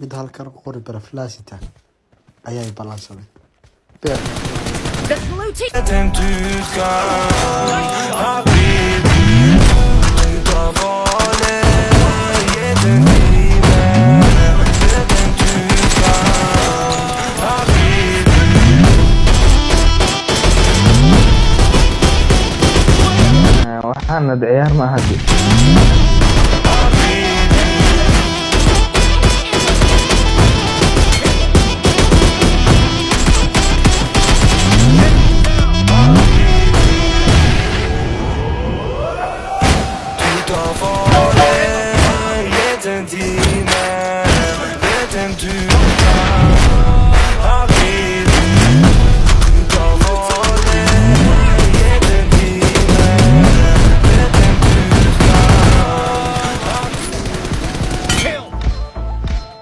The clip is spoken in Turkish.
mid halkan qori baraflaasita ayay balansaday beer The blue team. waxaana ciyaar ma ahadi Yeter değil mi? Yeter değil mi?